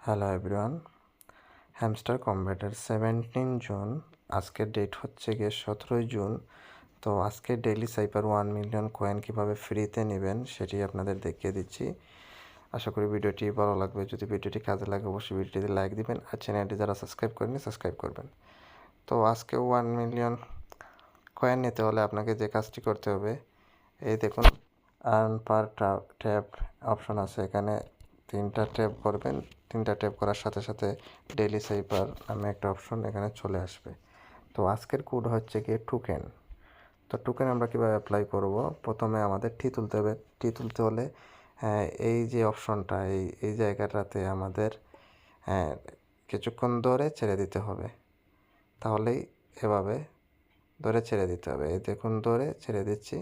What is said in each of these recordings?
Hello everyone, hamster কম্ব্যাটের 17 June, আজকের date হচ্ছে গিয়ে 17 জুন। তো আজকে ডেইলি সাইপার 1 মিলিয়ন কয়েন কীভাবে ফ্রিতে নেবেন সেটি আপনাদের দেখিয়ে দিচ্ছি। আশা করি ভিডিওটি ভালো লাগবে। যদি ভিডিওটি কাজে লাগে অবশ্যই ভিডিওটিতে লাইক দিবেন, আর চ্যানেলটি যারা সাবস্ক্রাইব করেনি সাবস্ক্রাইব করবেন। তো আজকে 1 মিলিয়ন কয়েন নিতে হলে আপনাকে যে কাজটি করতে হবে, এই দেখুন আর্ন পার ট্যাপ অপশন আছে, এখানে 3টা ট্যাপ করবেন। 3টা ট্যাপ করার সাথে সাথে ডেইলি সাইপার নামে একটা অপশন এখানে চলে আসবে। তো আজকের কোড হচ্ছে কি টোকেন। তো টোকেন আমরা কীভাবে অ্যাপ্লাই করব, প্রথমে আমাদের টি তুলতে হবে। টি তুলতে হলে এই যে অপশনটা, এই জায়গাটাতে আমাদের কিছুক্ষণ ধরে ছেড়ে দিতে হবে। তাহলেই এভাবে ধরে ছেড়ে দিতে হবে। এই দেখুন ধরে ছেড়ে দিচ্ছি।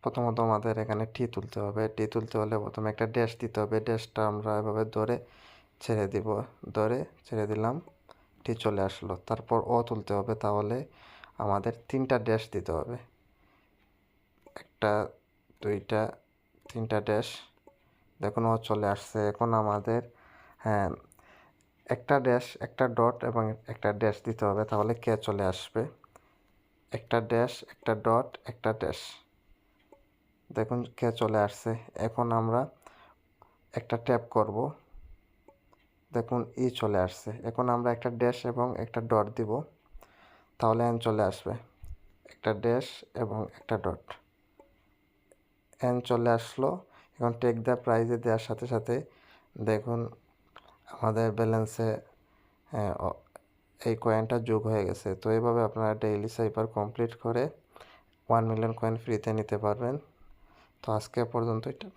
প্রথমত আমাদের এখানে টি তুলতে হবে। টি তুলতে হলে প্রথমে একটা ড্যাশ দিতে হবে। ড্যাশটা আমরা এভাবে ধরে ছেড়ে দিব। ধরে ছেড়ে দিলাম, টি চলে আসলো। তারপর ও তুলতে হবে, তাহলে আমাদের 3টা ড্যাশ দিতে হবে। 1, 2, 3টা ড্যাশ। দেখুন ও চলে আসছে। এখন আমাদের একটা ড্যাশ, একটা ডট এবং একটা ড্যাশ দিতে হবে, তাহলে কে চলে আসবে। একটা ড্যাশ, একটা ডট, একটা ড্যাশ। দেখুন কে চলে আসছে। এখন আমরা একটা ট্যাপ করব, দেখুন চলে আসছে। এখন আমরা একটা ড্যাশ এবং একটা ডট দিব, তাহলে চলে আসবে। একটা ড্যাশ এবং একটা ডট, চলে আসলো। এখন টেক দ্য প্রাইজে দেওয়ার সাথে সাথে দেখুন আমাদের ব্যালেন্সে এই কয়েনটা যোগ হয়ে গেছে। তো এইভাবে আপনারা ডেইলি সাইপার কমপ্লিট করে 1 মিলিয়ন কয়েন ফ্রিতে নিতে পারবেন। তো আজকে পর্যন্ত এটা।